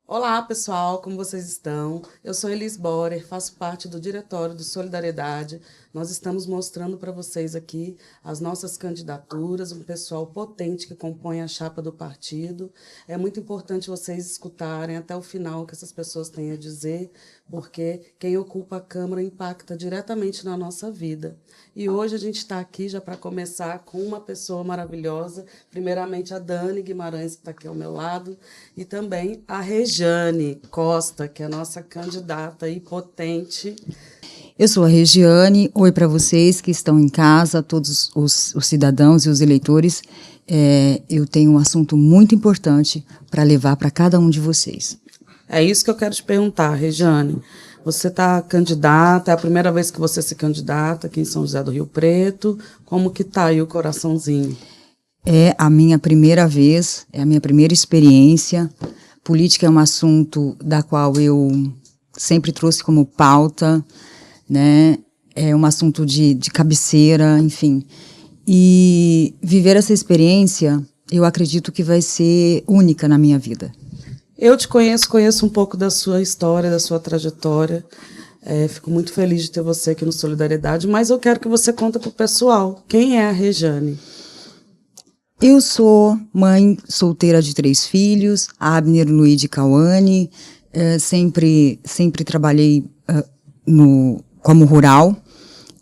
Olá pessoal, como vocês estão? Eu sou Elis Borer, faço parte do Diretório do Solidariedade. Nós estamos mostrando para vocês aqui as nossas candidaturas, um pessoal potente que compõe a chapa do partido. É muito importante vocês escutarem até o final o que essas pessoas têm a dizer, porque quem ocupa a Câmara impacta diretamente na nossa vida. E hoje a gente está aqui já para começar com uma pessoa maravilhosa, primeiramente a Dani Guimarães, que está aqui ao meu lado, e também a Regiane Costa, que é a nossa candidata e potente. Eu sou a Regiane, oi para vocês que estão em casa, todos os cidadãos e os eleitores. Eu tenho um assunto muito importante para levar para cada um de vocês. É isso que eu quero te perguntar, Regiane. Você está candidata, é a primeira vez que você se candidata aqui em São José do Rio Preto. Como que está aí o coraçãozinho? É a minha primeira vez, é a minha primeira experiência. Política é um assunto da qual eu sempre trouxe como pauta, né? É um assunto de cabeceira, enfim. E viver essa experiência, eu acredito que vai ser única na minha vida. Eu te conheço um pouco da sua história, da sua trajetória. Fico muito feliz de ter você aqui no Solidariedade, mas eu quero que você conte para o pessoal. Quem é a Regiane? Eu sou mãe solteira de 3 filhos, Abner, Luiz e Cauane. Sempre trabalhei como rural.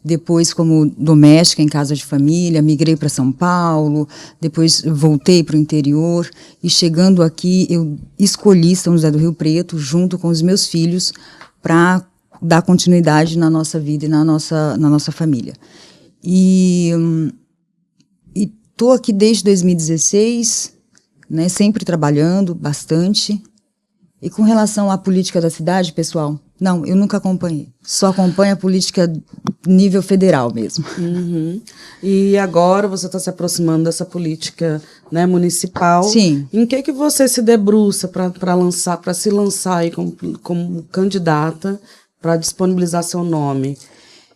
Depois como doméstica em casa de família, migrei para São Paulo, depois voltei para o interior e chegando aqui eu escolhi São José do Rio Preto junto com os meus filhos para dar continuidade na nossa vida e na nossa família. E estou aqui desde 2016, né, sempre trabalhando bastante. E com relação à política da cidade, pessoal, não, eu nunca acompanhei. Só acompanho a política nível federal mesmo. Uhum. E agora você está se aproximando dessa política, né, municipal. Sim. Em que você se debruça para se lançar aí como candidata para disponibilizar seu nome?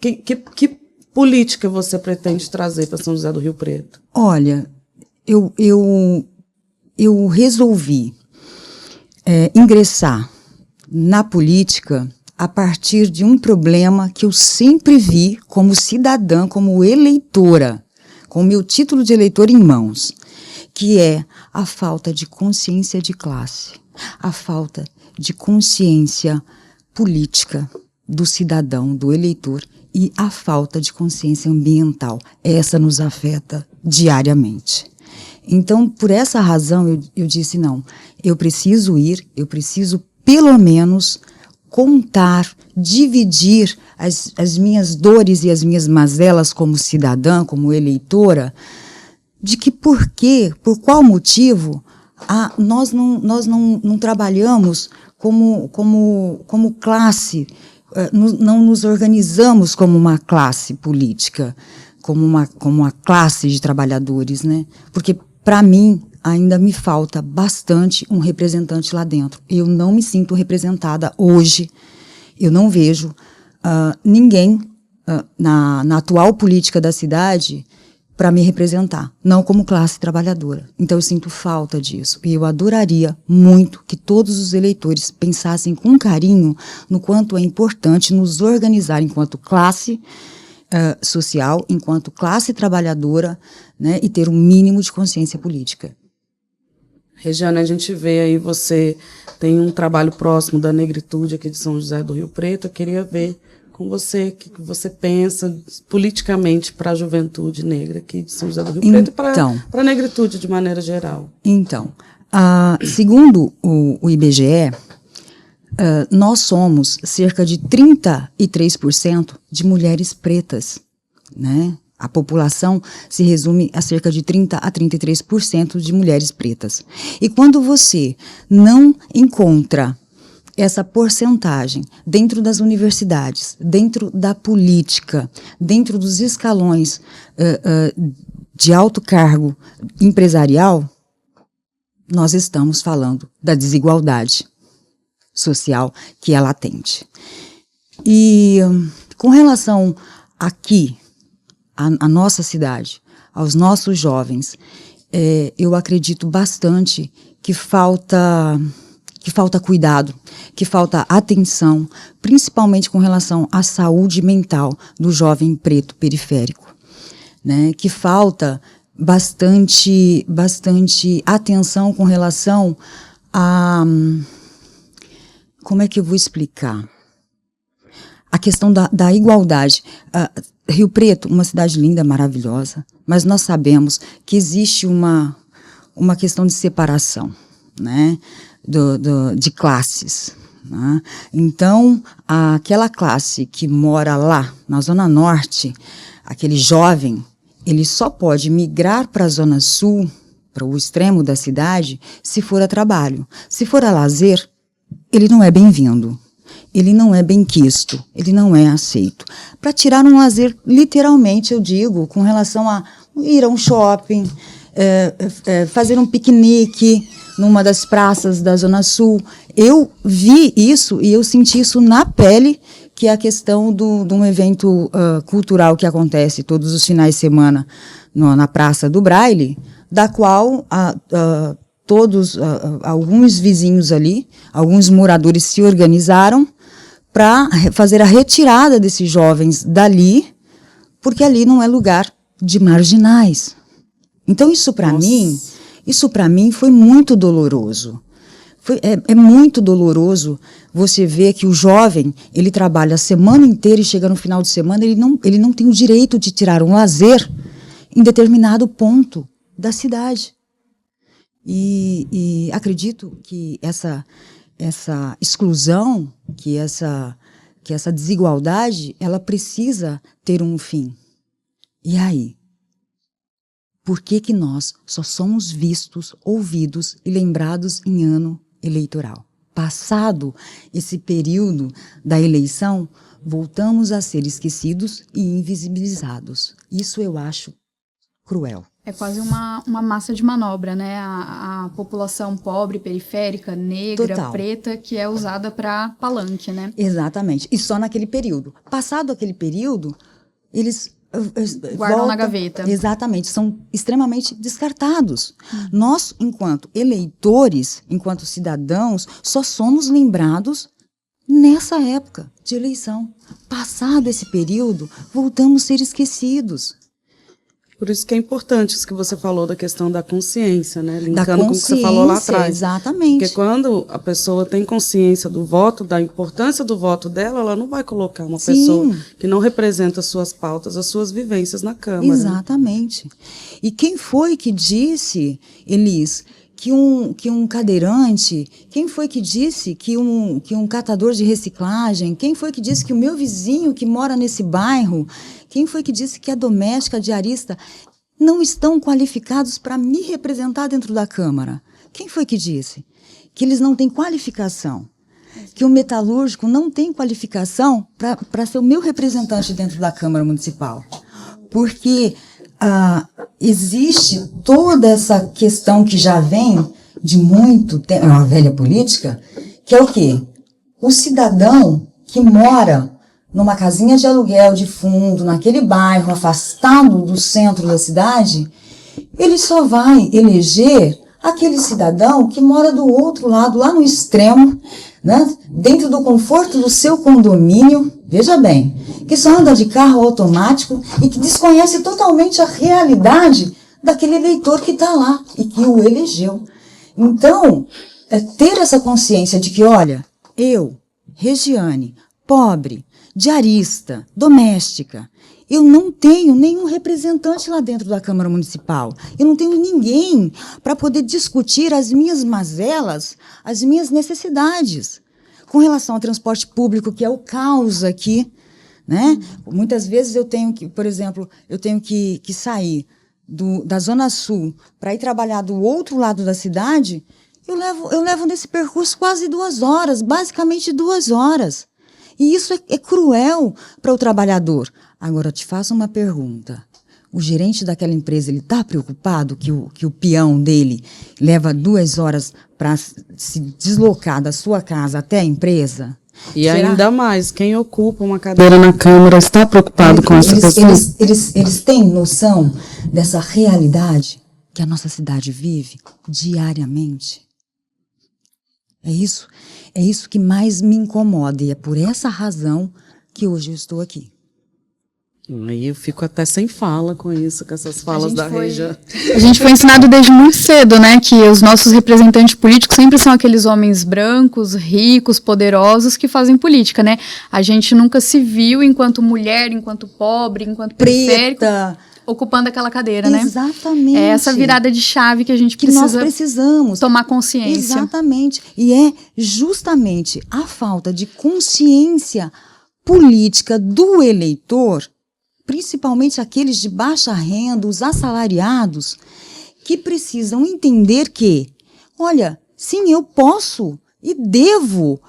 Que política você pretende trazer para São José do Rio Preto? Olha, eu resolvi ingressar na política a partir de um problema que eu sempre vi como cidadã, como eleitora, com o meu título de eleitor em mãos, que é a falta de consciência de classe, a falta de consciência política do cidadão, do eleitor, e a falta de consciência ambiental. Essa nos afeta diariamente. Então, por essa razão, eu disse, não, eu preciso pelo menos contar, dividir as minhas dores e as minhas mazelas como cidadã, como eleitora, de que por qual motivo nós não trabalhamos como classe, não nos organizamos como uma classe política, como uma classe de trabalhadores, né? Porque, para mim, ainda me falta bastante um representante lá dentro. Eu não me sinto representada hoje. Eu não vejo ninguém na atual política da cidade para me representar, não como classe trabalhadora. Então eu sinto falta disso. E eu adoraria muito que todos os eleitores pensassem com carinho no quanto é importante nos organizar enquanto classe social, enquanto classe trabalhadora, né, e ter um mínimo de consciência política. Regiane, a gente vê aí, você tem um trabalho próximo da negritude aqui de São José do Rio Preto. Eu queria ver com você o que você pensa politicamente para a juventude negra aqui de São José do Rio Preto e para a negritude de maneira geral. Então, segundo o IBGE, nós somos cerca de 33% de mulheres pretas, né? A população se resume a cerca de 30% a 33% de mulheres pretas. E quando você não encontra essa porcentagem dentro das universidades, dentro da política, dentro dos escalões de alto cargo empresarial, nós estamos falando da desigualdade social que é latente. E com relação aqui à nossa cidade, aos nossos jovens, eu acredito bastante que falta cuidado, que falta atenção, principalmente com relação à saúde mental do jovem preto periférico, né? Que falta bastante atenção com relação a... Como é que eu vou explicar? A questão da igualdade. Rio Preto, uma cidade linda, maravilhosa, mas nós sabemos que existe uma questão de separação, né, de classes. Né? Então, aquela classe que mora lá, na Zona Norte, aquele jovem, ele só pode migrar para a Zona Sul, para o extremo da cidade, se for a trabalho. Se for a lazer, ele não é bem-vindo. Ele não é benquisto, ele não é aceito. Para tirar um lazer, literalmente, eu digo, com relação a ir a um shopping, fazer um piquenique numa das praças da Zona Sul. Eu vi isso e eu senti isso na pele, que é a questão de um evento cultural que acontece todos os finais de semana na Praça do Braille, da qual alguns vizinhos ali, alguns moradores se organizaram para fazer a retirada desses jovens dali, porque ali não é lugar de marginais. Então isso para mim foi muito doloroso. É muito doloroso você ver que o jovem, ele trabalha a semana inteira e chega no final de semana, ele não tem o direito de tirar um lazer em determinado ponto da cidade. E acredito que essa exclusão, que essa desigualdade, ela precisa ter um fim. E aí? Por que nós só somos vistos, ouvidos e lembrados em ano eleitoral? Passado esse período da eleição, voltamos a ser esquecidos e invisibilizados. Isso eu acho cruel. É quase uma massa de manobra, né? A população pobre, periférica, negra, Total. Preta, que é usada para palanque, né? Exatamente. E só naquele período. Passado aquele período, eles guardam na gaveta. Exatamente. São extremamente descartados. Nós, enquanto eleitores, enquanto cidadãos, só somos lembrados nessa época de eleição. Passado esse período, voltamos a ser esquecidos. Por isso que é importante isso que você falou da questão da consciência, né? Linkando com o que você falou lá atrás. Exatamente. Porque quando a pessoa tem consciência do voto, da importância do voto dela, ela não vai colocar uma pessoa que não representa as suas pautas, as suas vivências na Câmara. Exatamente. E quem foi que disse, Elis, que um cadeirante, quem foi que disse que um catador de reciclagem, quem foi que disse que o meu vizinho que mora nesse bairro, quem foi que disse que a doméstica, a diarista, não estão qualificados para me representar dentro da Câmara? Quem foi que disse? Que eles não têm qualificação. Que o metalúrgico não tem qualificação para ser o meu representante dentro da Câmara Municipal. Porque existe toda essa questão que já vem de muito tempo, é uma velha política, que é o quê? O cidadão que mora numa casinha de aluguel de fundo, naquele bairro afastado do centro da cidade, ele só vai eleger aquele cidadão que mora do outro lado, lá no extremo, né, dentro do conforto do seu condomínio, veja bem, que só anda de carro automático e que desconhece totalmente a realidade daquele eleitor que está lá e que o elegeu. Então, ter essa consciência de que, olha, eu, Regiane, pobre, diarista, doméstica, eu não tenho nenhum representante lá dentro da Câmara Municipal. Eu não tenho ninguém para poder discutir as minhas mazelas, as minhas necessidades. Com relação ao transporte público, que é o caos aqui, né? Muitas vezes eu tenho que, por exemplo, sair da Zona Sul para ir trabalhar do outro lado da cidade, eu levo nesse percurso quase 2 horas, basicamente 2 horas. E isso é cruel para o trabalhador. Agora, eu te faço uma pergunta. O gerente daquela empresa, ele está preocupado que o peão dele leva 2 horas para se deslocar da sua casa até a empresa? E Será? ainda mais, quem ocupa uma cadeira na Câmara está preocupado com essa questão? Eles têm noção dessa realidade que a nossa cidade vive diariamente? É isso que mais me incomoda, e é por essa razão que hoje eu estou aqui. Aí eu fico até sem fala com isso, com essas falas da Regia. A gente foi ensinado desde muito cedo, né, que os nossos representantes políticos sempre são aqueles homens brancos, ricos, poderosos que fazem política, né? A gente nunca se viu enquanto mulher, enquanto pobre, enquanto periférico, Preta. ocupando aquela cadeira, né? Exatamente. É essa virada de chave que a gente que nós precisamos tomar consciência. Exatamente. E é justamente a falta de consciência política do eleitor, principalmente aqueles de baixa renda, os assalariados, que precisam entender que, olha, sim, eu posso e devo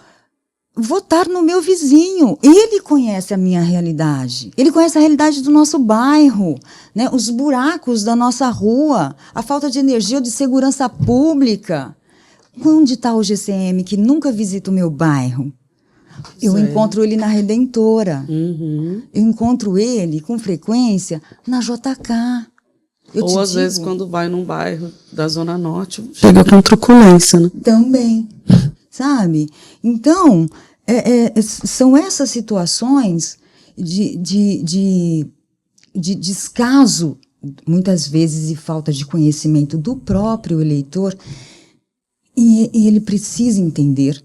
votar no meu vizinho. Ele conhece a minha realidade. Ele conhece a realidade do nosso bairro, né? Os buracos da nossa rua, a falta de energia ou de segurança pública. Onde está o GCM que nunca visita o meu bairro? Eu encontro ele na Redentora. Uhum. Eu encontro ele com frequência na JK. Ou às vezes quando vai num bairro da Zona Norte, chega com truculência, né? Também, sabe? Então, são essas situações de descaso, muitas vezes, e falta de conhecimento do próprio eleitor, e ele precisa entender.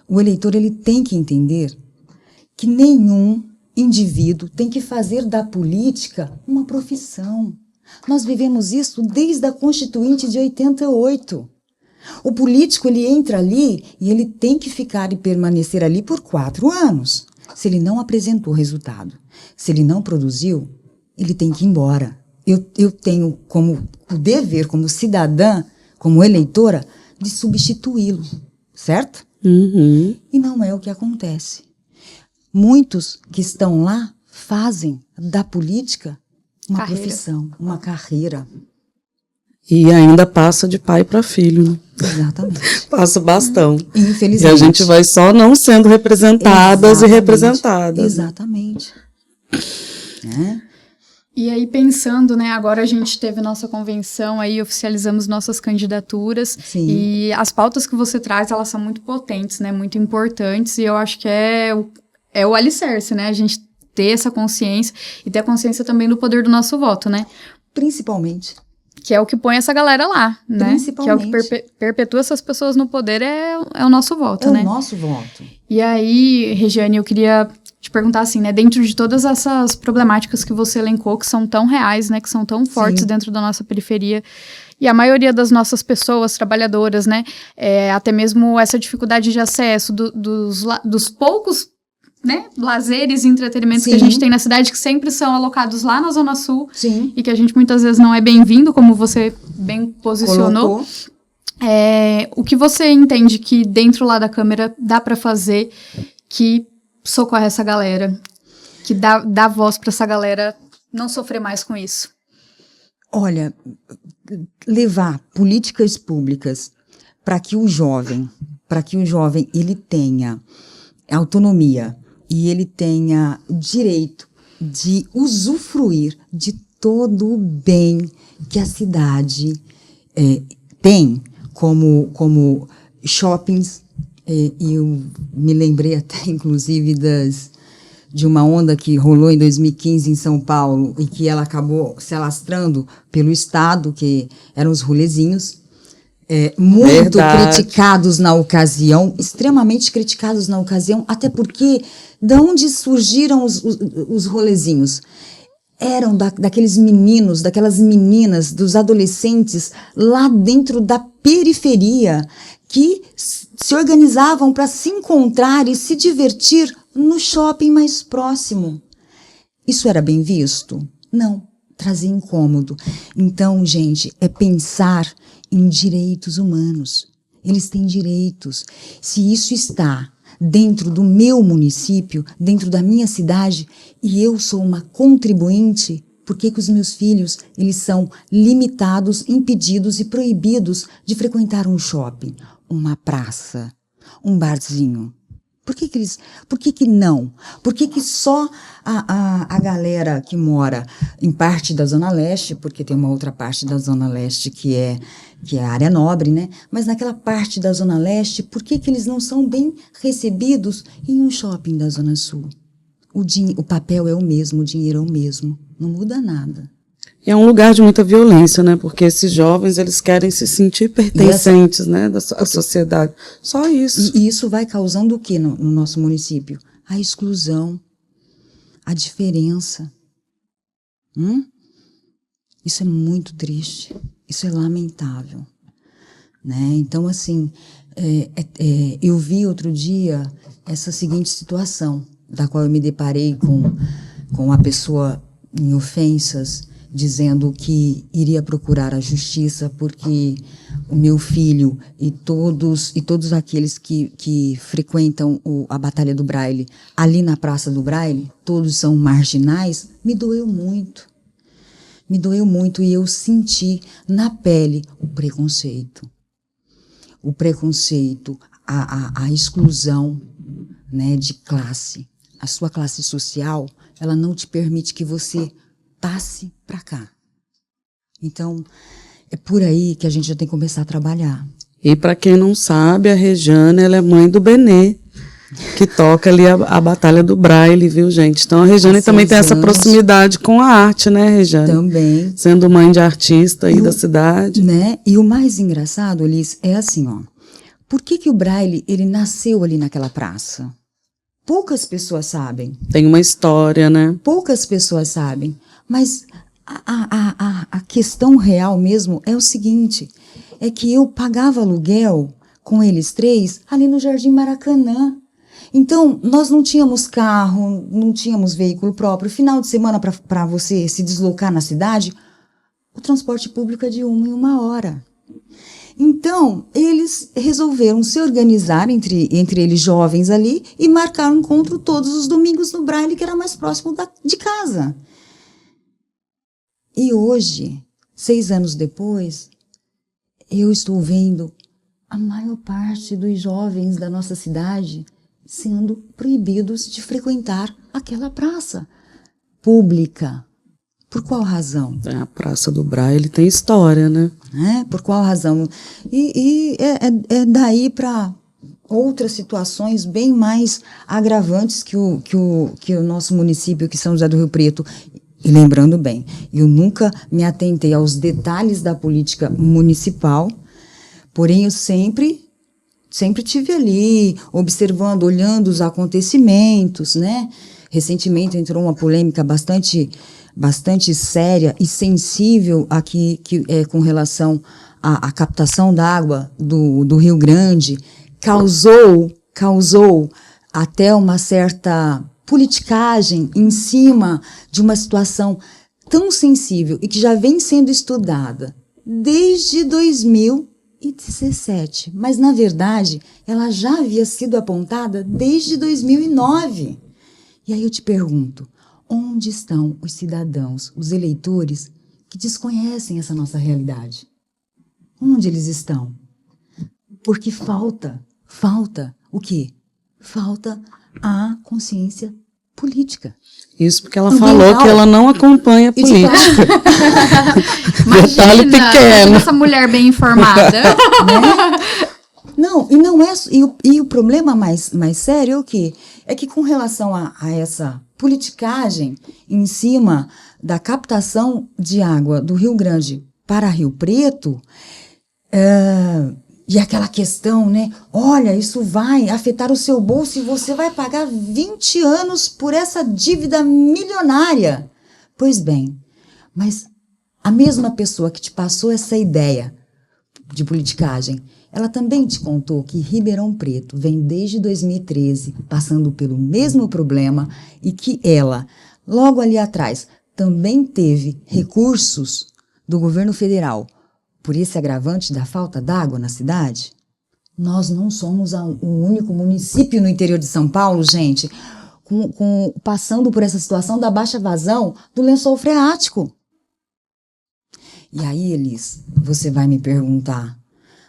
O eleitor, ele tem que entender que nenhum indivíduo tem que fazer da política uma profissão. Nós vivemos isso desde a Constituinte de 88. O político, ele entra ali e ele tem que ficar e permanecer ali por 4 anos. Se ele não apresentou resultado, se ele não produziu, ele tem que ir embora. Eu tenho como o dever, como cidadã, como eleitora, de substituí-lo, certo? Uhum. E não é o que acontece. Muitos que estão lá fazem da política uma profissão, uma carreira. E ainda passa de pai para filho, né? Exatamente. Passa bastão. Infelizmente. E a gente vai só não sendo representadas e representadas. Exatamente. E aí, pensando, né, agora a gente teve nossa convenção, aí oficializamos nossas candidaturas. Sim. E as pautas que você traz, elas são muito potentes, né, muito importantes, e eu acho que é o alicerce, né, a gente ter essa consciência e ter a consciência também do poder do nosso voto, né? Principalmente. Que é o que põe essa galera lá, né? Principalmente. Que é o que perpetua essas pessoas no poder, é o nosso voto, né? É o nosso voto. E aí, Regiane, eu queria te perguntar assim, né, dentro de todas essas problemáticas que você elencou, que são tão reais, né, que são tão fortes dentro da nossa periferia, e a maioria das nossas pessoas trabalhadoras, né, até mesmo essa dificuldade de acesso dos poucos, né, lazeres e entretenimentos que a gente tem na cidade, que sempre são alocados lá na Zona Sul, e que a gente muitas vezes não é bem-vindo, como você bem posicionou. O que você entende que dentro lá da Câmara dá para fazer que socorre essa galera, que dá voz para essa galera não sofrer mais com isso? Olha, levar políticas públicas para que o jovem ele tenha autonomia e ele tenha direito de usufruir de todo o bem que a cidade tem, como shoppings. E eu me lembrei até, inclusive, de uma onda que rolou em 2015 em São Paulo e que ela acabou se alastrando pelo Estado, que eram os rolezinhos, muito criticados na ocasião, extremamente criticados na ocasião, até porque de onde surgiram os rolezinhos? Eram daqueles meninos, daquelas meninas, dos adolescentes lá dentro da periferia, que se organizavam para se encontrar e se divertir no shopping mais próximo. Isso era bem visto? Não, trazia incômodo. Então, gente, é pensar em direitos humanos. Eles têm direitos. Se isso está dentro do meu município, dentro da minha cidade, e eu sou uma contribuinte, por que os meus filhos, eles são limitados, impedidos e proibidos de frequentar um shopping, uma praça, um barzinho? Por que que não? Por que que só a galera que mora em parte da Zona Leste, porque tem uma outra parte da Zona Leste que é a área nobre, né? Mas naquela parte da Zona Leste, por que que eles não são bem recebidos em um shopping da Zona Sul? O papel é o mesmo, o dinheiro é o mesmo, não muda nada. E é um lugar de muita violência, né? Porque esses jovens, eles querem se sentir pertencentes, né? Da sociedade. Só isso. E isso vai causando o que no nosso município? A exclusão, a diferença. Isso é muito triste. Isso é lamentável. Né? Então, assim, eu vi outro dia essa seguinte situação, da qual eu me deparei com a pessoa em ofensas, dizendo que iria procurar a justiça porque o meu filho e todos aqueles que frequentam a Batalha do Braille, ali na Praça do Braille, todos são marginais, me doeu muito. Me doeu muito e eu senti na pele o preconceito. O preconceito, a exclusão, né, de classe. A sua classe social, ela não te permite que você passe para cá. Então, é por aí que a gente já tem que começar a trabalhar. E para quem não sabe, a Rejane, ela é mãe do Benê, que toca ali a Batalha do Braille, viu, gente? Então a Rejane também tem essa proximidade com a arte, né, Rejane? Também. Sendo mãe de artista aí da cidade. Né? E o mais engraçado, Liz, é assim, ó. Por que o Braille, ele nasceu ali naquela praça? Poucas pessoas sabem. Tem uma história, né? Poucas pessoas sabem. Mas a questão real mesmo é o seguinte, é que eu pagava aluguel com eles três ali no Jardim Maracanã. Então, nós não tínhamos carro, não tínhamos veículo próprio. Final de semana, para você se deslocar na cidade, o transporte público é de 1 em 1 hora. Então, eles resolveram se organizar entre eles jovens ali e marcar um encontro todos os domingos no Braille, que era mais próximo de casa. E hoje, 6 anos depois, eu estou vendo a maior parte dos jovens da nossa cidade sendo proibidos de frequentar aquela praça pública. Por qual razão? A Praça do Braille tem história, né? Por qual razão? E é daí para outras situações bem mais agravantes que o nosso município, que São José do Rio Preto. E lembrando bem, eu nunca me atentei aos detalhes da política municipal, porém eu sempre estive ali, observando, olhando os acontecimentos, né? Recentemente entrou uma polêmica bastante séria e sensível aqui, com relação à captação d'água do Rio Grande, causou até uma certa politicagem em cima de uma situação tão sensível e que já vem sendo estudada desde 2017, mas na verdade ela já havia sido apontada desde 2009. E aí eu te pergunto, onde estão os cidadãos, os eleitores que desconhecem essa nossa realidade? Onde eles estão? Porque falta o quê? Falta a consciência política. Isso porque ela falou que ela não acompanha a política. Detalhe pequeno. Essa mulher bem informada. Né? Não, e não é. E o problema mais sério é o quê? É que com relação a essa politicagem em cima da captação de água do Rio Grande para Rio Preto, e aquela questão, né? Olha, isso vai afetar o seu bolso e você vai pagar 20 anos por essa dívida milionária. Pois bem, mas a mesma pessoa que te passou essa ideia de politicagem, ela também te contou que Ribeirão Preto vem desde 2013 passando pelo mesmo problema e que ela, logo ali atrás, também teve recursos do governo federal por esse agravante da falta d'água na cidade? Nós não somos o único município no interior de São Paulo, gente, passando por essa situação da baixa vazão do lençol freático. E aí, Elis, você vai me perguntar,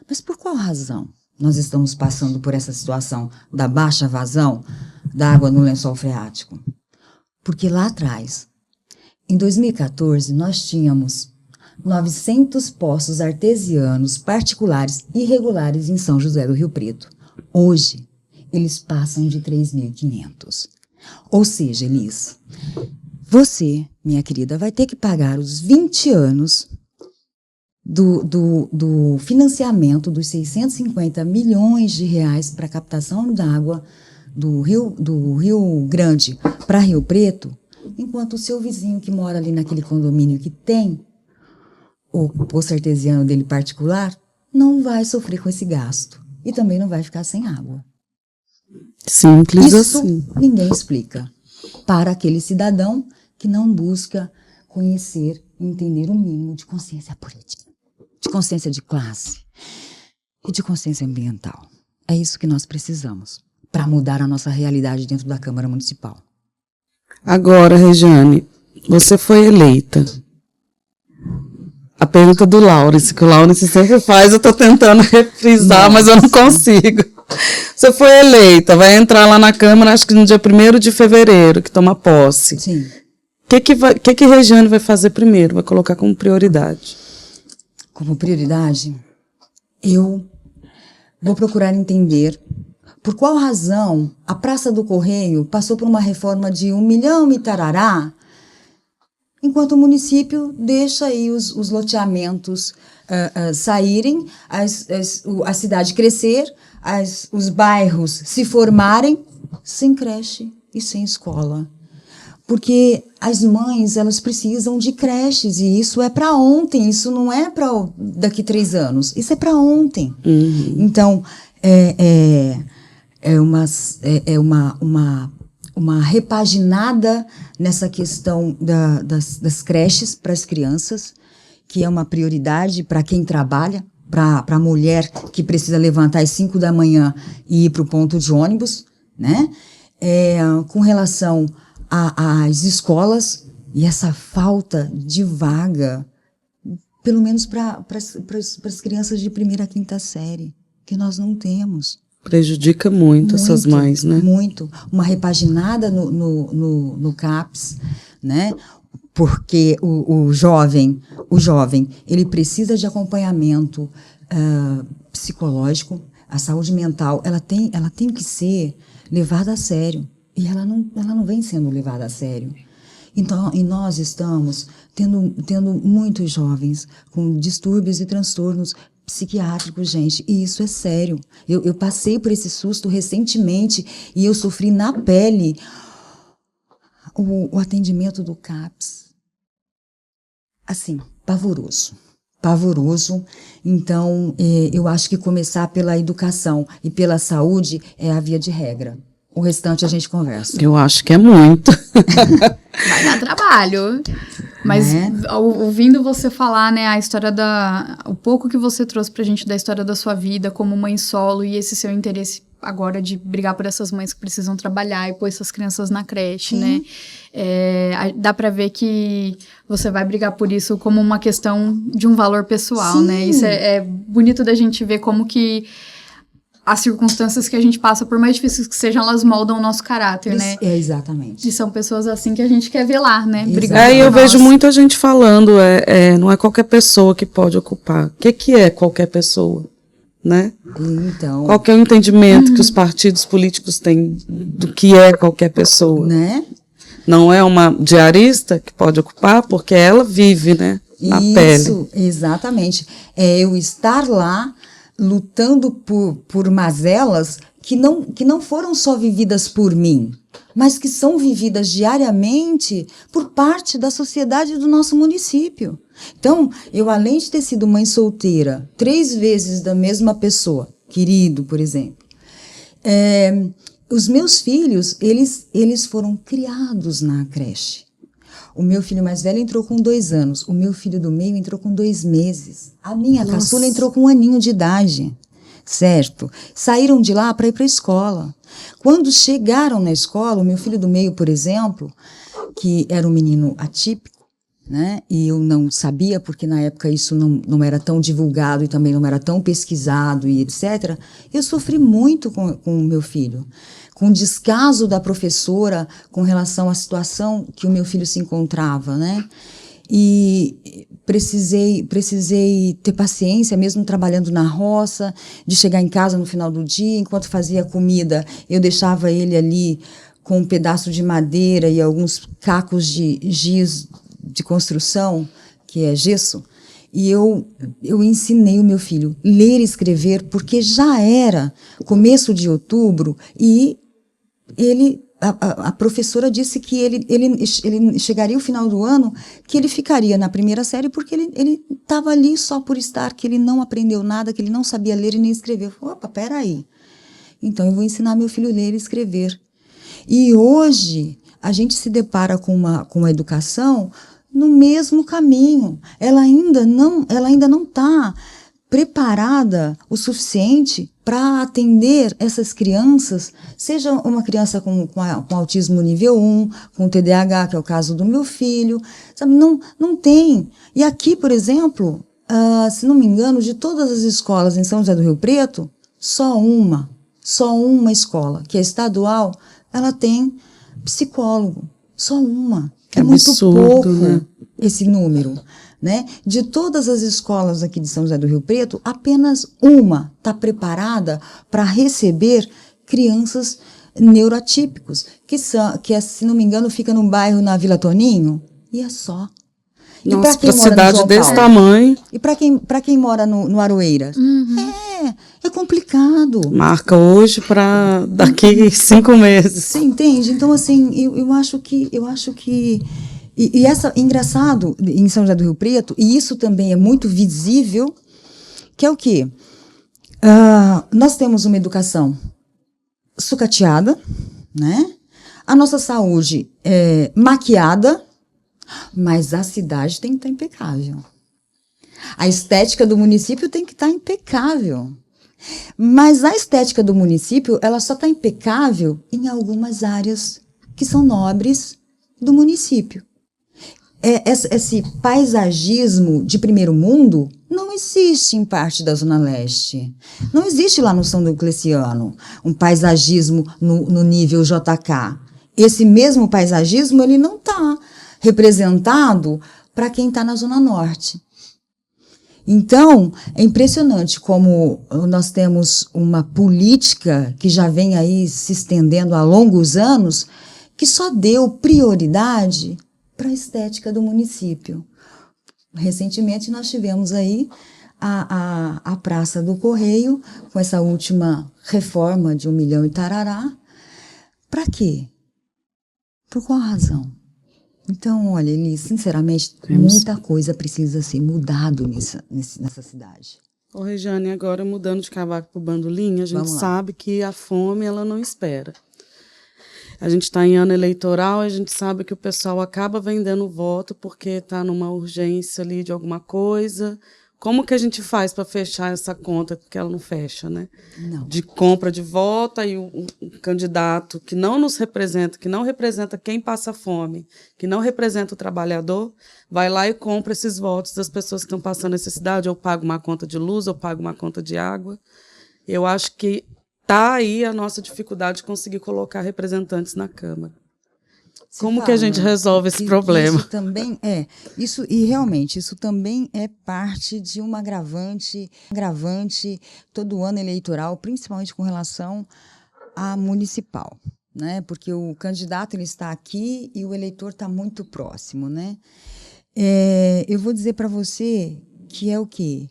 mas por qual razão? nós estamos passando por essa situação da baixa vazão da água no lençol freático? Porque lá atrás, em 2014, nós tínhamos 900 poços artesianos particulares irregulares em São José do Rio Preto. Hoje, eles passam de 3.500. Ou seja, Elis, você, minha querida, vai ter que pagar os 20 anos do financiamento dos 650 milhões de reais para a captação da água do Rio Grande para Rio Preto, enquanto o seu vizinho que mora ali naquele condomínio que tem o poço artesiano dele particular não vai sofrer com esse gasto e também não vai ficar sem água. Simples Isso assim. ninguém explica para aquele cidadão que não busca conhecer e entender o mínimo de consciência política, de consciência de classe e de consciência ambiental. É isso que nós precisamos para mudar a nossa realidade dentro da Câmara Municipal. Agora, Regiane, você foi eleita. A pergunta do Laurence, que o Laurence sempre faz, eu estou tentando reprisar, mas eu não consigo. Você foi eleita, vai entrar lá na Câmara, acho que no dia 1º de fevereiro, que toma posse. Sim. O que Regiane vai fazer primeiro? Vai colocar como prioridade? Como prioridade, eu vou procurar entender por qual razão a Praça do Correio passou por uma reforma de 1 milhão e tarará, enquanto o município deixa aí os loteamentos saírem, a cidade crescer, os bairros se formarem sem creche e sem escola. Porque as mães, elas precisam de creches, e isso é para ontem, isso não é para daqui 3 anos, isso é para ontem. Uhum. Então, uma repaginada nessa questão das creches para as crianças, que é uma prioridade para quem trabalha, para a mulher que precisa levantar às 5 da manhã e ir para o ponto de ônibus, né? Com relação às escolas e essa falta de vaga, pelo menos para as crianças de 1ª a 5ª série, que nós não temos. Prejudica muito essas mães, né? Muito. Uma repaginada no CAPS, né? Porque o jovem, ele precisa de acompanhamento psicológico. A saúde mental, ela tem que ser levada a sério. E ela não vem sendo levada a sério. Então, e nós estamos tendo muitos jovens com distúrbios e transtornos psiquiátricos, gente, e isso é sério. Eu passei por esse susto recentemente e eu sofri na pele o atendimento do CAPS. Assim, pavoroso. Então, eu acho que começar pela educação e pela saúde é a via de regra. O restante a gente conversa. Eu acho que é muito. Vai dar trabalho. Mas ouvindo você falar, né, a história o pouco que você trouxe pra gente da história da sua vida como mãe solo e esse seu interesse agora de brigar por essas mães que precisam trabalhar e pôr essas crianças na creche, né? Dá pra ver que você vai brigar por isso como uma questão de um valor pessoal, né? Isso é bonito da gente ver como que as circunstâncias que a gente passa, por mais difíceis que sejam, elas moldam o nosso caráter, né? Exatamente. E são pessoas assim que a gente quer ver lá, né? Brigando Eu por vejo nós. muita gente falando, não é qualquer pessoa que pode ocupar. O que é qualquer pessoa, né? Então, Qual que é o entendimento que os partidos políticos têm do que é qualquer pessoa? né? Não é uma diarista que pode ocupar, porque ela vive, né? Na pele. Isso, exatamente. É eu estar lá lutando por mazelas que não foram só vividas por mim, mas que são vividas diariamente por parte da sociedade do nosso município. Então, eu, além de ter sido mãe solteira 3 vezes da mesma pessoa, querido, por exemplo, os meus filhos, eles foram criados na creche. O meu filho mais velho entrou com 2 anos. O meu filho do meio entrou com 2 meses. A minha caçula entrou com 1 aninho de idade. Certo? Saíram de lá para ir para a escola. Quando chegaram na escola, o meu filho do meio, por exemplo, que era um menino atípico, né? E eu não sabia, porque na época isso não era tão divulgado e também não era tão pesquisado e etc. Eu sofri muito com o meu filho, com o descaso da professora com relação à situação que o meu filho se encontrava, né? E precisei ter paciência, mesmo trabalhando na roça, de chegar em casa no final do dia, enquanto fazia comida, eu deixava ele ali com um pedaço de madeira e alguns cacos de giz de construção, que é gesso, e eu ensinei o meu filho a ler e escrever, porque já era começo de outubro e a professora disse que ele chegaria ao final do ano, que ele ficaria na primeira série, porque ele estava ali só por estar, que ele não aprendeu nada, que ele não sabia ler e nem escrever. Eu falei, opa, peraí. Então eu vou ensinar meu filho a ler e escrever. E hoje a gente se depara com uma educação no mesmo caminho. Ela ainda não está preparada o suficiente para atender essas crianças, seja uma criança com autismo nível 1, com TDAH, que é o caso do meu filho, sabe? Não tem. E aqui, por exemplo, se não me engano, de todas as escolas em São José do Rio Preto, só uma uma escola, que é estadual, ela tem psicólogo. Só uma. Que é muito absurdo, pouco, né? Esse número. Né? De todas as escolas aqui de São José do Rio Preto, apenas uma está preparada para receber crianças neuroatípicos, que, se não me engano, fica no bairro na Vila Toninho, e é só. Nossa, para cidade desse tamanho. E para quem mora no Aroeiras? É complicado. Marca hoje para daqui 5 meses. Você entende? Então, assim, eu acho que E engraçado, em São José do Rio Preto, e isso também é muito visível, que é o quê? Nós temos uma educação sucateada, né? A nossa saúde é maquiada, mas a cidade tem que estar impecável. A estética do município tem que estar impecável. Mas a estética do município, ela só está impecável em algumas áreas que são nobres do município. Esse paisagismo de primeiro mundo não existe em parte da Zona Leste. Não existe lá no São Diocleciano um paisagismo no nível JK. Esse mesmo paisagismo ele não está representado para quem está na Zona Norte. Então, é impressionante como nós temos uma política que já vem aí se estendendo há longos anos, que só deu prioridade para a estética do município. Recentemente nós tivemos aí a Praça do Correio, com essa última reforma de 1 milhão e tarará. Para quê? Por qual razão? Então, olha, Elis, sinceramente, muita coisa precisa ser mudado nessa cidade. Ô, Regiane, agora mudando de cavaco para o bandolim, a gente sabe que a fome ela não espera. A gente está em ano eleitoral, a gente sabe que o pessoal acaba vendendo voto porque está numa urgência ali de alguma coisa. Como que a gente faz para fechar essa conta? Porque ela não fecha, né? Não. De compra de voto, e o candidato que não nos representa, que não representa quem passa fome, que não representa o trabalhador, vai lá e compra esses votos das pessoas que estão passando necessidade, ou paga uma conta de luz, ou paga uma conta de água. Eu acho que está aí a nossa dificuldade de conseguir colocar representantes na Câmara. Como que a gente resolve esse problema? Isso também e realmente, isso também é parte de um agravante todo ano eleitoral, principalmente com relação à municipal, né? Porque o candidato ele está aqui e o eleitor está muito próximo, né? Eu vou dizer para você que é o quê?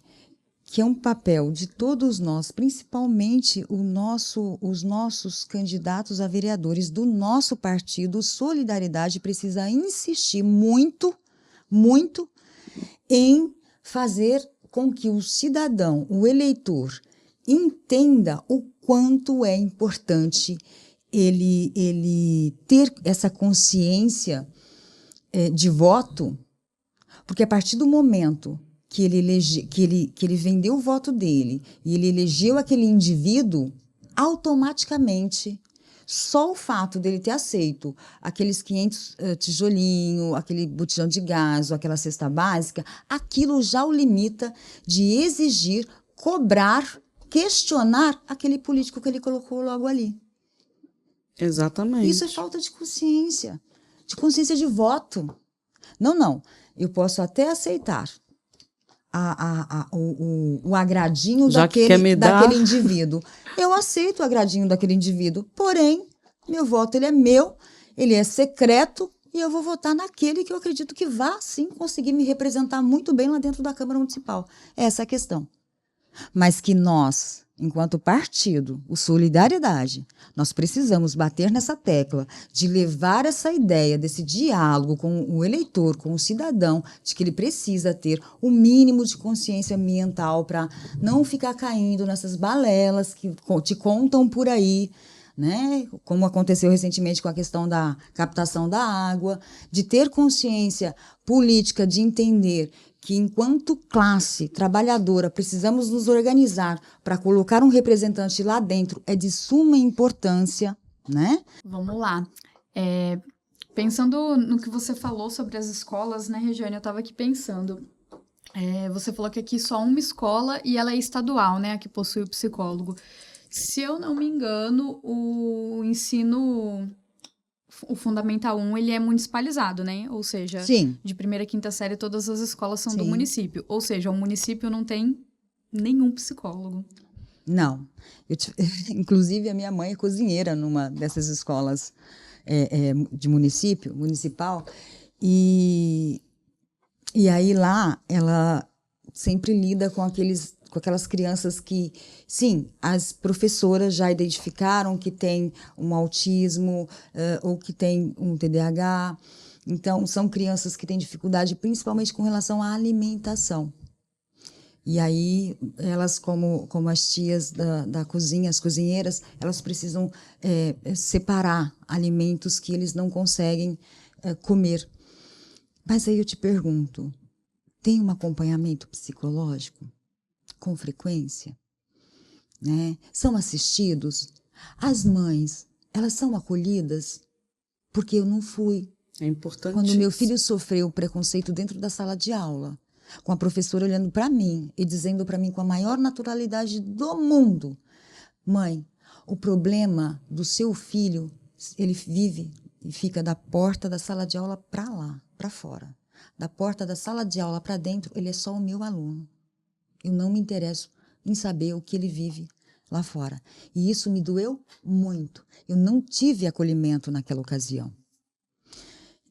Que é um papel de todos nós, principalmente os nossos candidatos a vereadores do nosso partido, Solidariedade, precisa insistir muito, muito em fazer com que o cidadão, o eleitor, entenda o quanto é importante ele ter essa consciência de voto, porque a partir do momento que ele vendeu o voto dele e ele elegeu aquele indivíduo, automaticamente Só o fato dele ter aceito aqueles 500 tijolinho, aquele botijão de gás, ou aquela cesta básica, aquilo já o limita de exigir, cobrar, questionar aquele político que ele colocou logo ali. Exatamente. Isso é falta de consciência de voto. Não. Eu posso até aceitar o agradinho Já que quer me dar. daquele indivíduo. Eu aceito o agradinho daquele indivíduo, porém, meu voto ele é meu, ele é secreto e eu vou votar naquele que eu acredito que vá, sim, conseguir me representar muito bem lá dentro da Câmara Municipal. Essa é a questão. Mas que nós, enquanto partido, o Solidariedade, nós precisamos bater nessa tecla de levar essa ideia desse diálogo com o eleitor, com o cidadão, de que ele precisa ter o mínimo de consciência ambiental para não ficar caindo nessas balelas que te contam por aí, né? Como aconteceu recentemente com a questão da captação da água, de ter consciência política, de entender que enquanto classe trabalhadora precisamos nos organizar para colocar um representante lá dentro é de suma importância, né? Vamos lá. Pensando no que você falou sobre as escolas, né, Regiane, eu estava aqui pensando. Você falou que aqui só uma escola e ela é estadual, né, a que possui o psicólogo. Se eu não me engano, o ensino... O Fundamental 1, ele é municipalizado, né? Ou seja, Sim. de primeira a quinta série, todas as escolas são Sim. do município. Ou seja, o município não tem nenhum psicólogo. Não. Inclusive, a minha mãe é cozinheira numa dessas escolas de municipal. E aí lá, ela sempre lida com aquelas crianças que, sim, as professoras já identificaram que tem um autismo ou que tem um TDAH. Então, são crianças que têm dificuldade principalmente com relação à alimentação. E aí, elas, como as tias da cozinha, as cozinheiras, elas precisam separar alimentos que eles não conseguem comer. Mas aí eu te pergunto, tem um acompanhamento psicológico? Com frequência, né? São assistidos? As mães, elas são acolhidas? Porque eu não fui. É importante. Quando meu filho sofreu preconceito dentro da sala de aula, com a professora olhando para mim e dizendo para mim com a maior naturalidade do mundo, mãe, o problema do seu filho, ele vive e fica da porta da sala de aula para lá, para fora. Da porta da sala de aula para dentro, ele é só o meu aluno. Eu não me interesso em saber o que ele vive lá fora. E isso me doeu muito. Eu não tive acolhimento naquela ocasião.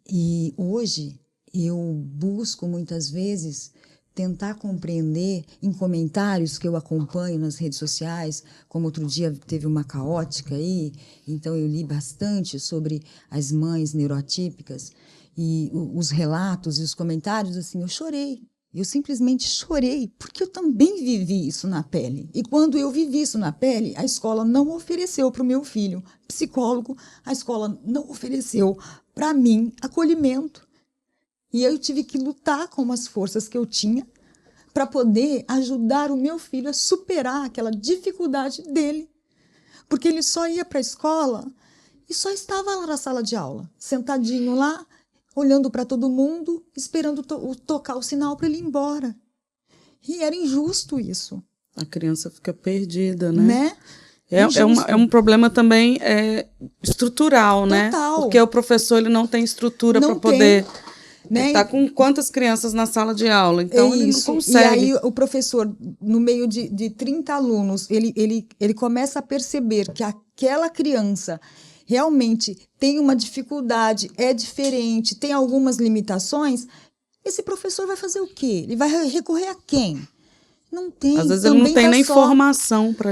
E hoje eu busco muitas vezes tentar compreender em comentários que eu acompanho nas redes sociais, como outro dia teve uma caótica aí, então eu li bastante sobre as mães neuroatípicas e os relatos e os comentários, assim, eu chorei. Eu simplesmente chorei, porque eu também vivi isso na pele. E quando eu vivi isso na pele, a escola não ofereceu para o meu filho psicólogo, a escola não ofereceu para mim acolhimento. E eu tive que lutar com as forças que eu tinha para poder ajudar o meu filho a superar aquela dificuldade dele. Porque ele só ia para a escola e só estava lá na sala de aula, sentadinho lá, olhando para todo mundo, esperando tocar o sinal para ele ir embora. E era injusto isso. A criança fica perdida, né? Injusto. É um problema também estrutural, né? Total. Porque o professor ele não tem estrutura para poder... Né? Está com quantas crianças na sala de aula? Então, ele não consegue. E aí, o professor, no meio de 30 alunos, ele começa a perceber que aquela criança realmente tem uma dificuldade, é diferente, tem algumas limitações. Esse professor vai fazer o quê? Ele vai recorrer a quem? Não tem. Às vezes ele não tem nem formação para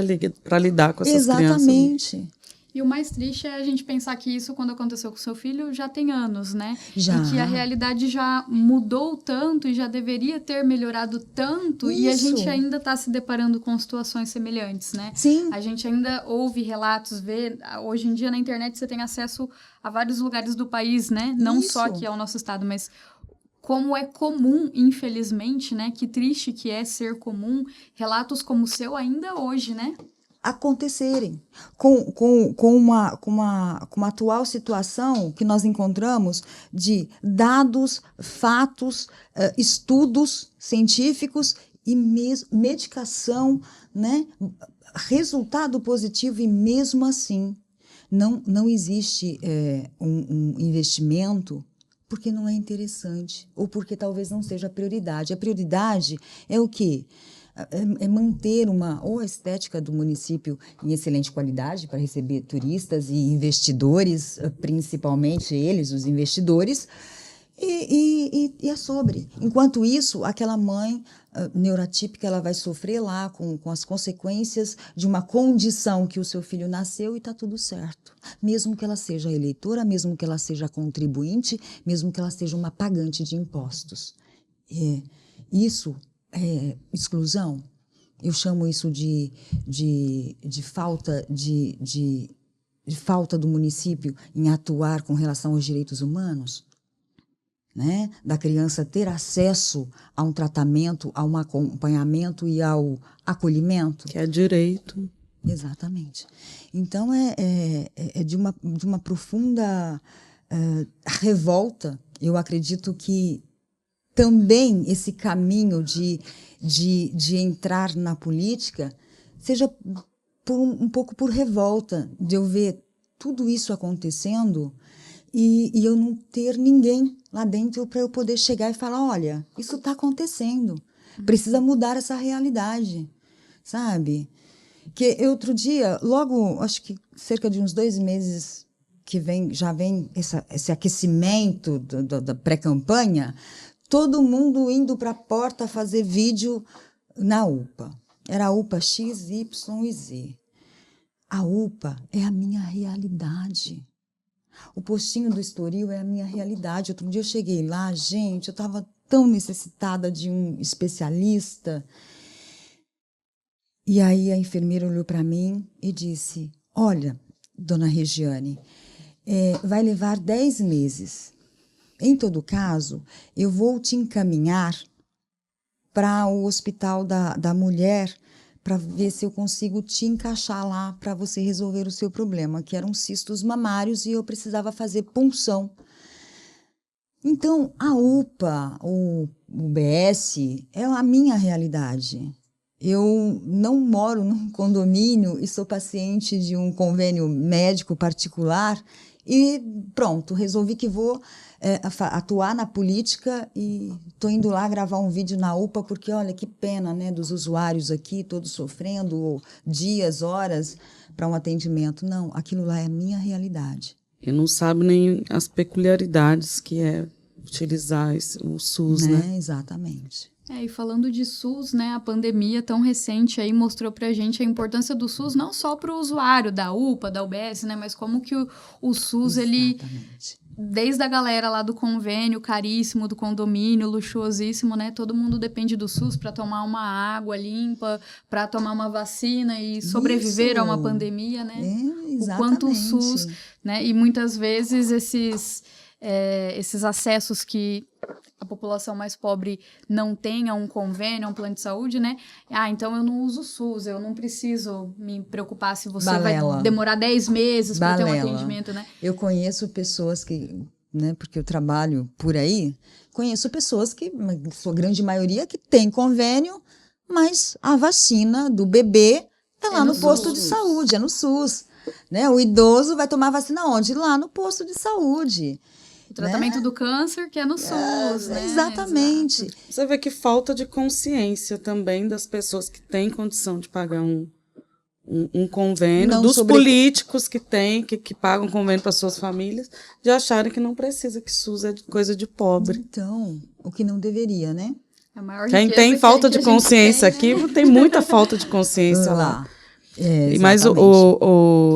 lidar com essas crianças. Exatamente. E o mais triste é a gente pensar que isso, quando aconteceu com o seu filho, já tem anos, né? Já. E que a realidade já mudou tanto e já deveria ter melhorado tanto. Isso. E a gente ainda está se deparando com situações semelhantes, né? Sim. A gente ainda ouve relatos, vê... Hoje em dia, na internet, você tem acesso a vários lugares do país, né? Não Isso. só aqui ao nosso estado, mas... Como é comum, infelizmente, né? Que triste que é ser comum, relatos como o seu ainda hoje, né? acontecerem com uma atual situação que nós encontramos de dados, fatos, estudos científicos e medicação, né? Resultado positivo, e mesmo assim não existe um investimento porque não é interessante ou porque talvez não seja a prioridade. A prioridade é o quê? É manter ou a estética do município em excelente qualidade para receber turistas e investidores, principalmente eles, os investidores, e é sobre. Enquanto isso, aquela mãe neurotípica, ela vai sofrer lá com as consequências de uma condição que o seu filho nasceu e está tudo certo. Mesmo que ela seja eleitora, mesmo que ela seja contribuinte, mesmo que ela seja uma pagante de impostos. Isso é exclusão. Eu chamo isso de falta de falta do município em atuar com relação aos direitos humanos, né? Da criança ter acesso a um tratamento, a um acompanhamento e ao acolhimento. Que é direito. Exatamente. Então, é de uma profunda revolta. Eu acredito que também esse caminho de entrar na política seja um pouco por revolta, de eu ver tudo isso acontecendo e eu não ter ninguém lá dentro para eu poder chegar e falar, olha, isso está acontecendo, precisa mudar essa realidade, sabe? Que outro dia, logo, acho que cerca de uns 2 meses que já vem esse aquecimento da pré-campanha, todo mundo indo para a porta fazer vídeo na UPA. Era a UPA X, Y e Z. A UPA é a minha realidade. O postinho do Estoril é a minha realidade. Outro dia eu cheguei lá, gente, eu estava tão necessitada de um especialista. E aí a enfermeira olhou para mim e disse, olha, dona Regiane, vai levar 10 meses. Em todo caso, eu vou te encaminhar para o hospital da mulher para ver se eu consigo te encaixar lá para você resolver o seu problema, que eram cistos mamários e eu precisava fazer punção. Então, a UPA, o BS, é a minha realidade. Eu não moro num condomínio e sou paciente de um convênio médico particular e pronto, resolvi que vou atuar na política e estou indo lá gravar um vídeo na UPA porque, olha, que pena, né, dos usuários aqui, todos sofrendo dias, horas para um atendimento. Não, aquilo lá é a minha realidade. E não sabe nem as peculiaridades que é utilizar o SUS, né? Exatamente. E falando de SUS, né, a pandemia tão recente aí mostrou pra gente a importância do SUS não só para o usuário da UPA, da UBS, né, mas como que o SUS, ele, desde a galera lá do convênio caríssimo, do condomínio luxuosíssimo, né, todo mundo depende do SUS para tomar uma água limpa, para tomar uma vacina e sobreviver a uma pandemia, né? Exatamente. O quanto o SUS, né, e muitas vezes esses acessos que a população mais pobre não tenha um convênio, um plano de saúde, né? Então eu não uso o SUS, eu não preciso me preocupar se você vai demorar 10 meses para ter um atendimento, né? Eu conheço pessoas que, né, porque eu trabalho por aí, conheço pessoas que, sua grande maioria, que tem convênio, mas a vacina do bebê está lá no posto de saúde, é no SUS. Né? O idoso vai tomar vacina onde? Lá no posto de saúde. O tratamento do câncer, que é no SUS, né? Exatamente. Exato. Você vê que falta de consciência também das pessoas que têm condição de pagar um convênio, dos políticos que pagam convênio para suas famílias, de acharem que não precisa, que SUS é coisa de pobre. Então, o que não deveria, né? Quem tem falta de consciência aqui, tem muita falta de consciência lá. Mas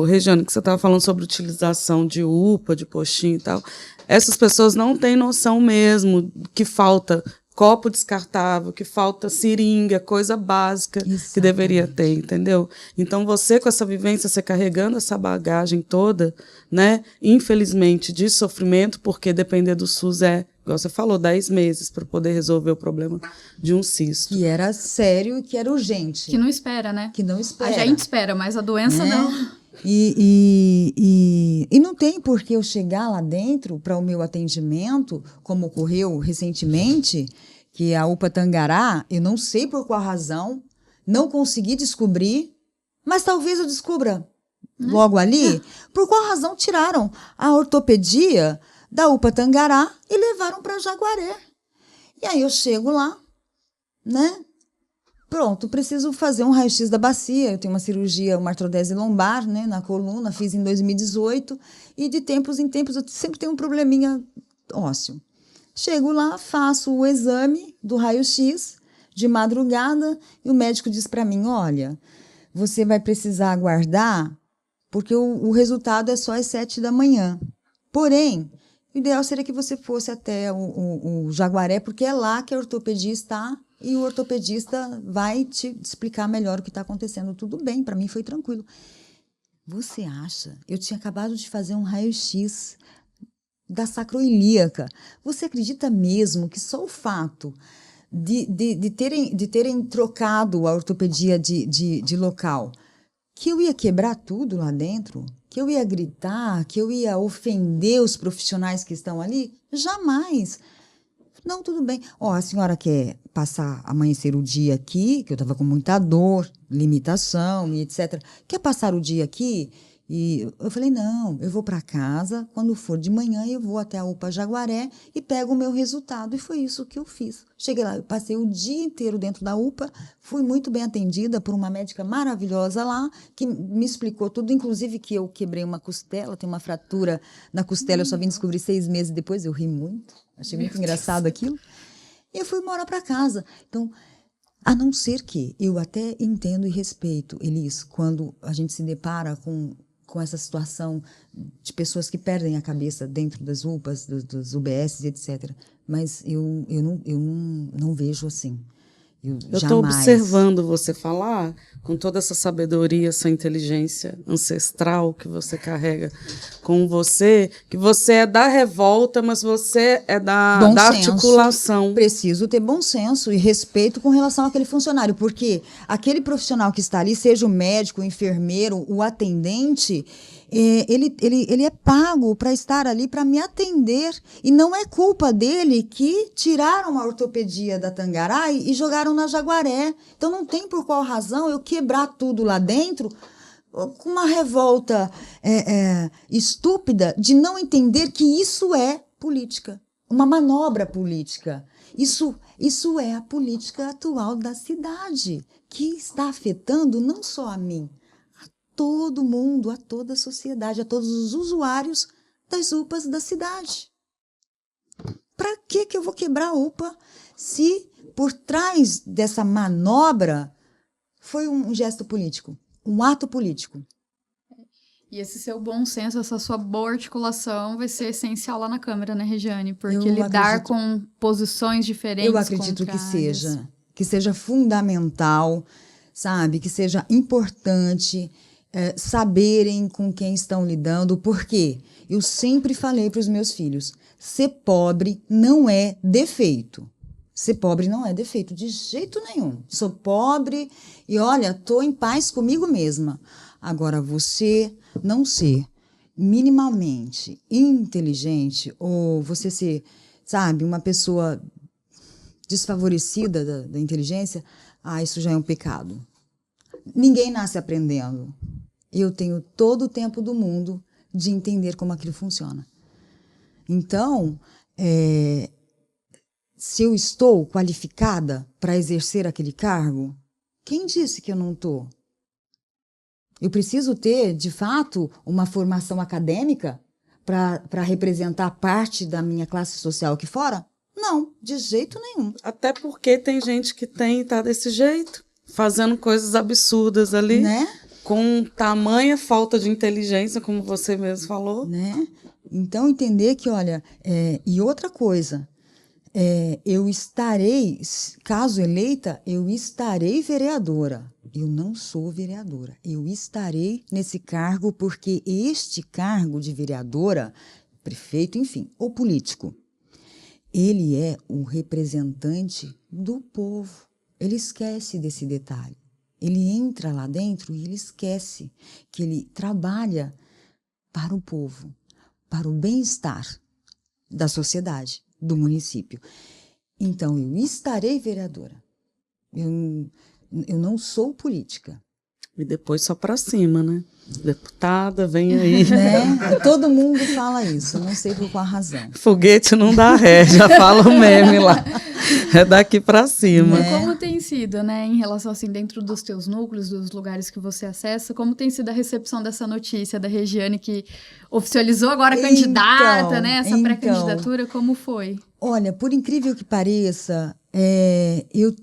Regiane, que você estava falando sobre utilização de UPA, de postinho e tal, essas pessoas não têm noção mesmo que falta copo descartável, que falta seringa, coisa básica que deveria ter, entendeu? Então, você com essa vivência, você carregando essa bagagem toda, né? Infelizmente, de sofrimento, porque depender do SUS igual você falou, 10 meses para poder resolver o problema de um cisto. Que era sério e que era urgente. Que não espera, né? Que não espera. A gente espera, mas a doença não. E não tem por que eu chegar lá dentro para o meu atendimento, como ocorreu recentemente, que a UPA Tangará, eu não sei por qual razão, não consegui descobrir, mas talvez eu descubra logo ali, por qual razão tiraram a ortopedia da UPA Tangará e levaram para Jaguaré. E aí eu chego lá, né? Pronto, preciso fazer um raio-x da bacia. Eu tenho uma cirurgia, uma artrodese lombar, né, na coluna, fiz em 2018, e de tempos em tempos eu sempre tenho um probleminha ósseo. Chego lá, faço o exame do raio-x de madrugada e o médico diz para mim, olha, você vai precisar aguardar porque o resultado é só às 7 da manhã. Porém, o ideal seria que você fosse até o Jaguaré, porque é lá que a ortopedia está e o ortopedista vai te explicar melhor o que está acontecendo. Tudo bem, para mim foi tranquilo. Você acha? Eu tinha acabado de fazer um raio-x da sacroiliaca. Você acredita mesmo que só o fato de terem trocado a ortopedia de local, que eu ia quebrar tudo lá dentro? Que eu ia gritar? Que eu ia ofender os profissionais que estão ali? Jamais! Não, tudo bem. Ó, a senhora quer amanhecer o dia aqui, que eu estava com muita dor, limitação e etc. Quer passar o dia aqui? E eu falei, não, eu vou para casa, quando for de manhã eu vou até a UPA Jaguaré e pego o meu resultado. E foi isso que eu fiz. Cheguei lá, eu passei o dia inteiro dentro da UPA, fui muito bem atendida por uma médica maravilhosa lá, que me explicou tudo, inclusive que eu quebrei uma costela, tenho uma fratura na costela, eu só vim descobrir 6 meses depois, eu ri muito, achei muito engraçado aquilo. E eu fui embora para casa. Então, a não ser que eu até entendo e respeito, Elis, quando a gente se depara com essa situação de pessoas que perdem a cabeça dentro das UPAs, dos UBS, etc. Mas eu não vejo assim. Eu estou observando você falar com toda essa sabedoria, essa inteligência ancestral que você carrega com você, que você é da revolta, mas você é da articulação. Preciso ter bom senso e respeito com relação àquele funcionário, porque aquele profissional que está ali, seja o médico, o enfermeiro, o atendente, ele é pago para estar ali, para me atender. E não é culpa dele que tiraram a ortopedia da Tangará e jogaram na Jaguaré. Então não tem por qual razão eu quebrar tudo lá dentro com uma revolta estúpida de não entender que isso é política, uma manobra política. Isso é a política atual da cidade, que está afetando não só a mim, todo mundo, a toda a sociedade, a todos os usuários das UPAs da cidade. Para que eu vou quebrar a UPA se por trás dessa manobra foi um gesto político, um ato político? E esse seu bom senso, essa sua boa articulação vai ser essencial lá na Câmara, né, Regiane? Porque lidar com posições diferentes, eu acredito que seja fundamental, sabe? Que seja importante saberem com quem estão lidando, porque eu sempre falei para os meus filhos, ser pobre não é defeito. Ser pobre não é defeito, de jeito nenhum. Sou pobre e, olha, estou em paz comigo mesma. Agora, você não ser minimamente inteligente ou você ser, sabe, uma pessoa desfavorecida da inteligência, isso já é um pecado. Ninguém nasce aprendendo. Eu tenho todo o tempo do mundo de entender como aquilo funciona. Então, se eu estou qualificada para exercer aquele cargo, quem disse que eu não estou? Eu preciso ter, de fato, uma formação acadêmica para representar parte da minha classe social aqui fora? Não, de jeito nenhum. Até porque tem gente que tá desse jeito, fazendo coisas absurdas ali, né? Com tamanha falta de inteligência, como você mesmo falou. Né? Então, entender que, olha, e outra coisa, eu estarei, caso eleita, eu estarei vereadora. Eu não sou vereadora. Eu estarei nesse cargo porque este cargo de vereadora, prefeito, enfim, ou político, ele é o representante do povo. Ele esquece desse detalhe. Ele entra lá dentro e ele esquece que ele trabalha para o povo, para o bem-estar da sociedade, do município. Então, eu estarei vereadora. Eu não sou política. E depois só para cima, né? Deputada, vem aí. Né? Todo mundo fala isso, não sei por qual razão. Foguete não dá ré, já fala o meme lá. É daqui para cima. Né? Como tem sido, né, em relação, assim, dentro dos teus núcleos, dos lugares que você acessa, como tem sido a recepção dessa notícia da Regiane, que oficializou agora a candidata, né, essa pré-candidatura, como foi? Olha, por incrível que pareça, eu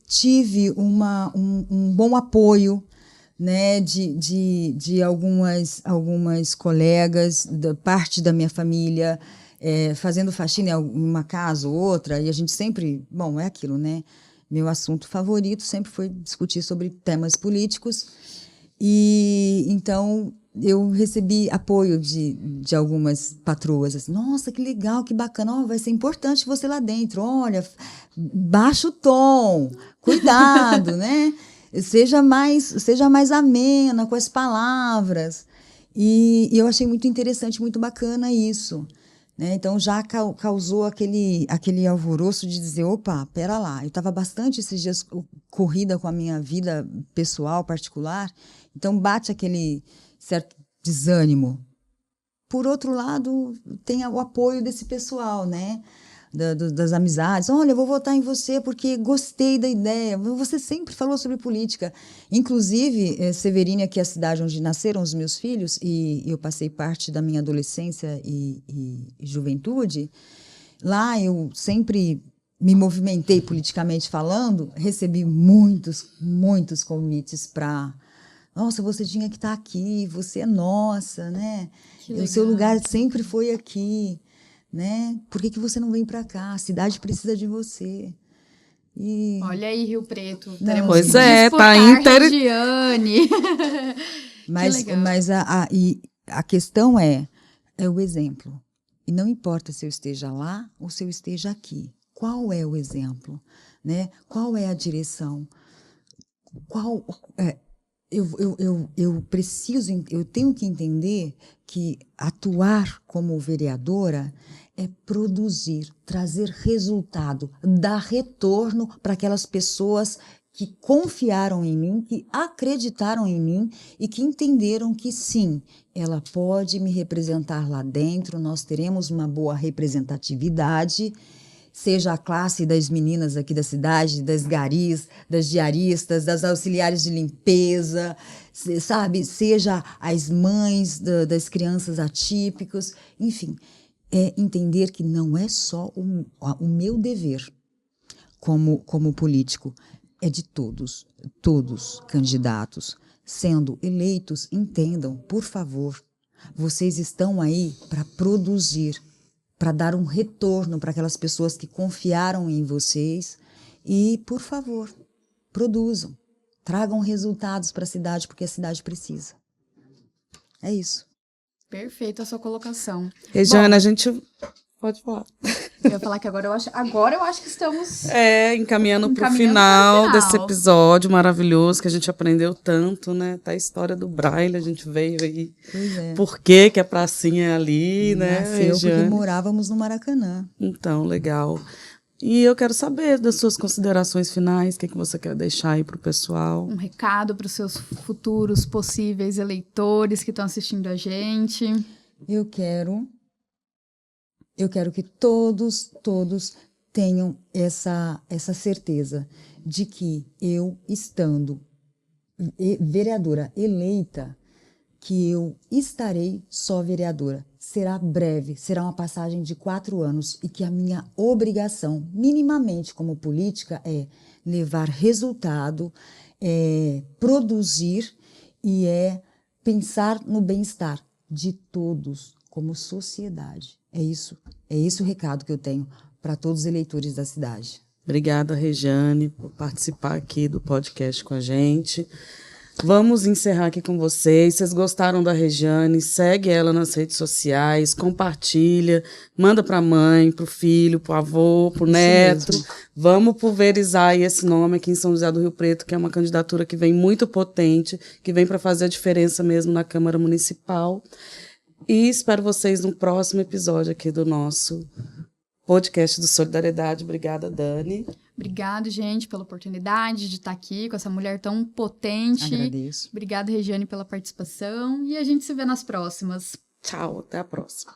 tive um bom apoio, né, de algumas colegas, da parte da minha família, fazendo faxina em uma casa ou outra, e a gente sempre, bom, é aquilo, né? Meu assunto favorito sempre foi discutir sobre temas políticos, e então eu recebi apoio de algumas patroas, assim, nossa, que legal, que bacana, vai ser importante você lá dentro, olha, baixa o tom, cuidado, né? Seja mais amena com as palavras. E eu achei muito interessante, muito bacana isso. Né? Então, já causou aquele alvoroço de dizer, opa, pera lá, eu estava bastante esses dias corrida com a minha vida pessoal, particular, então bate aquele certo desânimo. Por outro lado, tem o apoio desse pessoal, né? Das amizades, olha, eu vou votar em você porque gostei da ideia, você sempre falou sobre política, inclusive Severina, que é a cidade onde nasceram os meus filhos, e eu passei parte da minha adolescência e juventude, lá eu sempre me movimentei politicamente falando, recebi muitos convites para, nossa, você tinha que estar aqui, você é nossa, né? O seu lugar sempre foi aqui. Né? Por que você não vem para cá? A cidade precisa de você. E... Olha aí, Rio Preto. Não, teremos pois que é, disputar tá Regiane. Mas a questão é o exemplo. E não importa se eu esteja lá ou se eu esteja aqui. Qual é o exemplo? Né? Qual é a direção? Eu tenho que entender que atuar como vereadora é produzir, trazer resultado, dar retorno para aquelas pessoas que confiaram em mim, que acreditaram em mim e que entenderam que sim, ela pode me representar lá dentro, nós teremos uma boa representatividade, seja a classe das meninas aqui da cidade, das garis, das diaristas, das auxiliares de limpeza, sabe? Seja as mães das crianças atípicas, enfim, é entender que não é só o meu dever como político, é de todos candidatos, sendo eleitos, entendam, por favor, vocês estão aí para produzir, para dar um retorno para aquelas pessoas que confiaram em vocês e, por favor, produzam, tragam resultados para a cidade, porque a cidade precisa. É isso. Perfeita a sua colocação. Regiane, a gente... Pode falar. Eu ia falar que agora eu acho que estamos... encaminhando para o final desse episódio maravilhoso, que a gente aprendeu tanto, né? Tá a história do Braille, a gente veio aí. Pois é. Por que a pracinha é ali, né, Nasceu Regiane? porque morávamos no Maracanã. Então, legal. E eu quero saber das suas considerações finais, o que você quer deixar aí para o pessoal. Um recado para os seus futuros possíveis eleitores que estão assistindo a gente. Eu quero que todos tenham essa certeza de que eu, estando vereadora eleita, que eu estarei só vereadora. Será breve, será uma passagem de 4 anos e que a minha obrigação, minimamente como política, é levar resultado, produzir e pensar no bem-estar de todos como sociedade. É isso o recado que eu tenho para todos os eleitores da cidade. Obrigada, Regiane, por participar aqui do podcast com a gente. Vamos encerrar aqui com vocês. Vocês gostaram da Regiane? Segue ela nas redes sociais, compartilha, manda para a mãe, para o filho, para o avô, para o neto. Mesmo. Vamos pulverizar aí esse nome aqui em São José do Rio Preto, que é uma candidatura que vem muito potente, que vem para fazer a diferença mesmo na Câmara Municipal. E espero vocês no próximo episódio aqui do nosso podcast do Solidariedade. Obrigada, Dani. Obrigada, gente, pela oportunidade de estar aqui com essa mulher tão potente. Agradeço. Obrigada, Regiane, pela participação. E a gente se vê nas próximas. Tchau, até a próxima.